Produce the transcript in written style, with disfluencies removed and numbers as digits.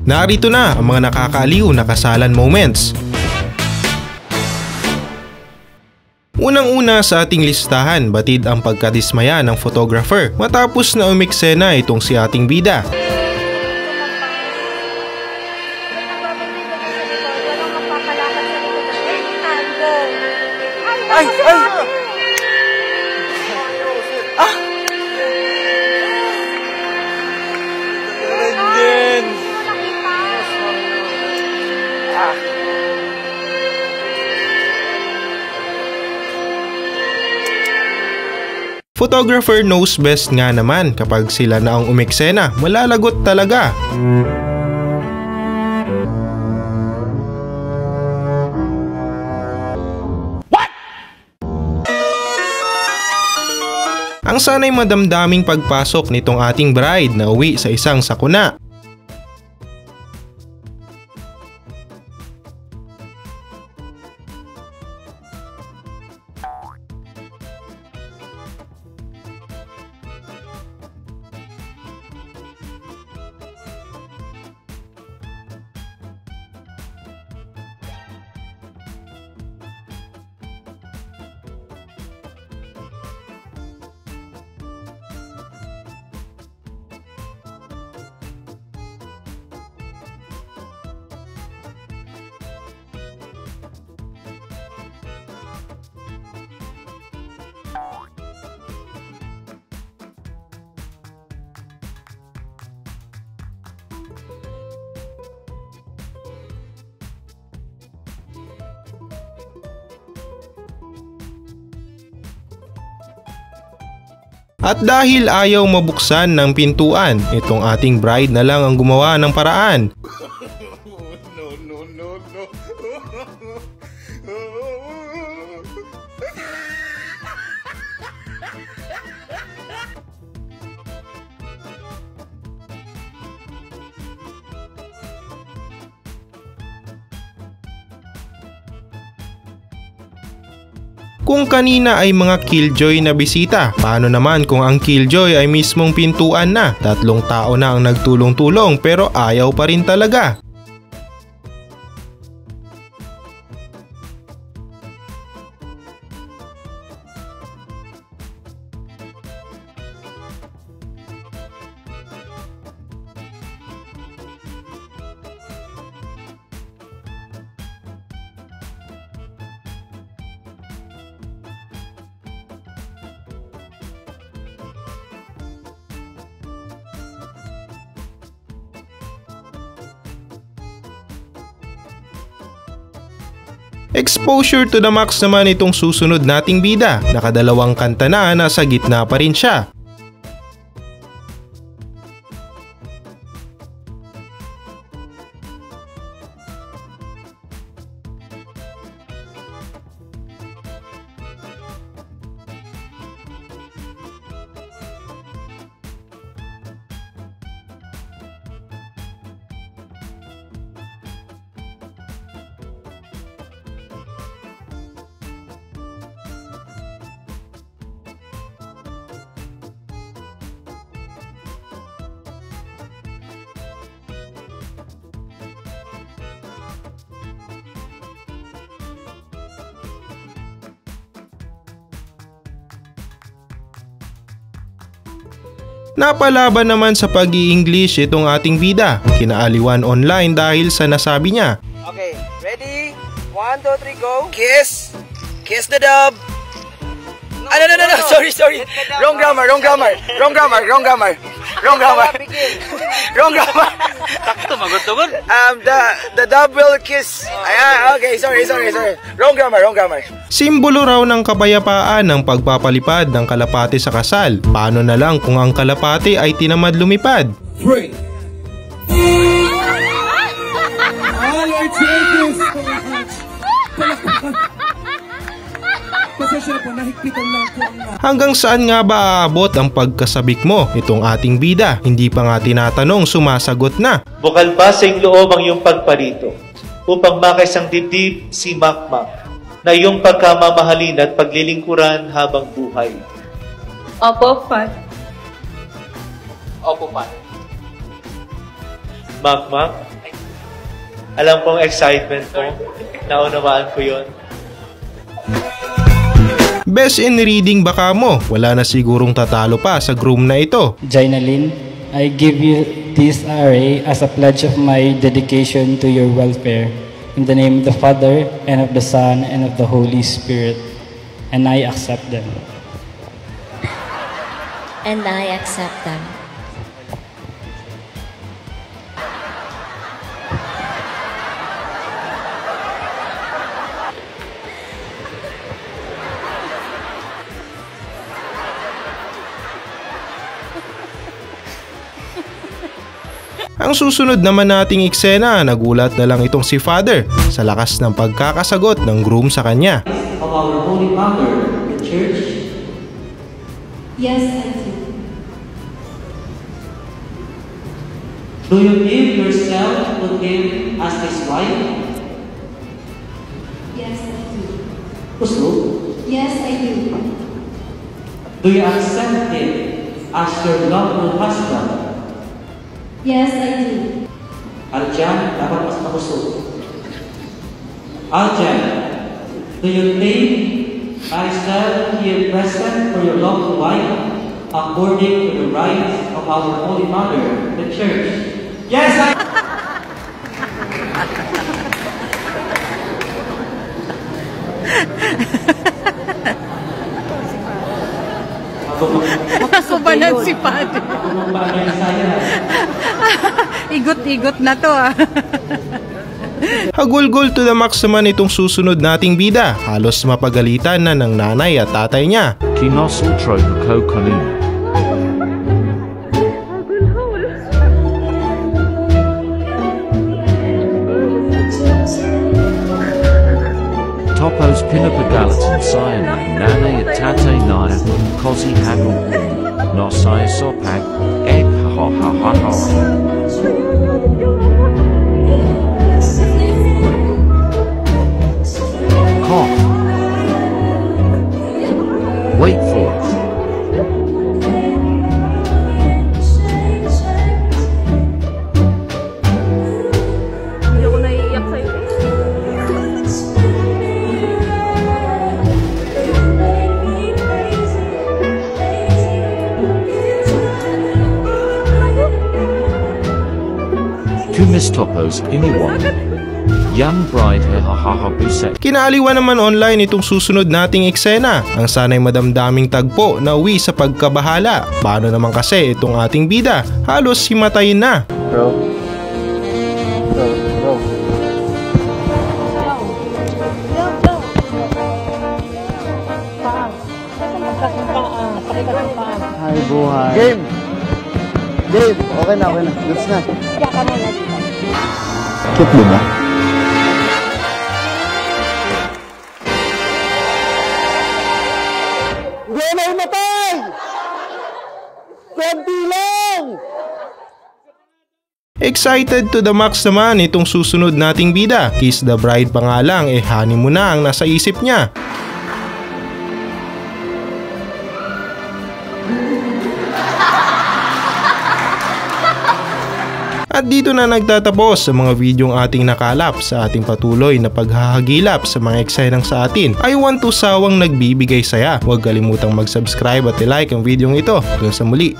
Narito na ang mga nakakaaliw na kasalan moments. Unang-una sa ating listahan, batid ang pagkadismaya ng photographer matapos na umeksena itong si ating bida. Ay! Photographer knows best nga naman kapag sila na ang umeksena, malalagot talaga. What? Ang sana'y madamdaming pagpasok nitong ating bride na uwi sa isang sakuna. At dahil ayaw mabuksan ng pintuan, itong ating bride na lang ang gumawa ng paraan. Kung kanina ay mga killjoy na bisita, paano naman kung ang killjoy ay mismong pintuan na? 3 tao na ang nagtulong-tulong pero ayaw pa rin talaga. Exposure to the max naman itong susunod nating bida. Nakadalawang kanta na, nasa gitna pa rin siya. Napalaban naman sa pag-i-English itong ating bida. Kinaaliwan online dahil sa nasabi niya. Okay, ready? 1, 2, 3, go! Kiss! Kiss the dub! No, sorry. Wrong grammar. Takto magod-tugod. The dub will kiss. Ayan, okay, sorry. Wrong grammar. Simbolo raw ng kapayapaan ng pagpapalipad ng kalapate sa kasal. Paano na lang kung ang kalapate ay tinamad lumipad? 3. All our changes. Hanggang saan nga ba aabot ang pagkasabik mo itong ating bida? Hindi pa nga tinatanong, sumasagot na. Bukal ba sa iyong loob ang iyong pagparito upang makaisang dibdib si Makmak na iyong pagkamamahalin at paglilingkuran habang buhay? Opo, Pat. Opo, Pat. Mak, alam kong excitement mo. Naunawaan ko yon. Best in reading baka mo, wala na sigurong tatalo pa sa groom na ito. Jainalyn, I give you this array as a pledge of my dedication to your welfare. In the name of the Father, and of the Son, and of the Holy Spirit. And I accept them. And I accept them. Ang susunod naman nating eksena, nagulat na lang itong si Father sa lakas ng pagkakasagot ng groom sa kanya. Of our Holy Mother, the Church? Yes, I do. Do you give yourself to Him as His wife? Yes, I do. Puso? Yes, I do. Do you accept Him as your lawful husband? Yes, I do. Arjan, dapat mas mapuso. Arjan, do you take myself here present for your lawful wife according to the rites of our Holy Mother, the Church? Yes, I... Makakubanan si Padre. Igot-igot na to ah. Hagulgol to the max naman itong susunod nating bida. Halos mapagalitan na ng nanay at tatay niya. Kinosol Tropico Kanina. Topos pinapagalitan saya ng nanay at tatay niya, kosi hagul no saya sopak, egg ha ha ha ha. Cough. Wait for it. Hindi ako naiiyak sa'yo. Kumis Topos Iniwan. Young bride ha ha ha buset. Kinaaliwan naman online itong susunod nating eksena. Ang sanay madamdaming tagpo na uwi sa pagkabahala. Paano naman kasi itong ating bida? Halos himatayin na. Bro. Hi, buhay. Game! Okay na. Goods na. Cute mo ba? Gano'y matay! Konti lang! Excited to the max naman itong susunod nating bida. Kiss the bride pa nga lang, honeymoon na ang nasa isip niya. At dito na nagtatapos sa mga videong ating nakalap sa ating patuloy na paghahagilap sa mga eksenang sa atin. I want to sawang nagbibigay saya. Huwag kalimutang mag-subscribe at i-like ang videong ito. Hanggang sa muli.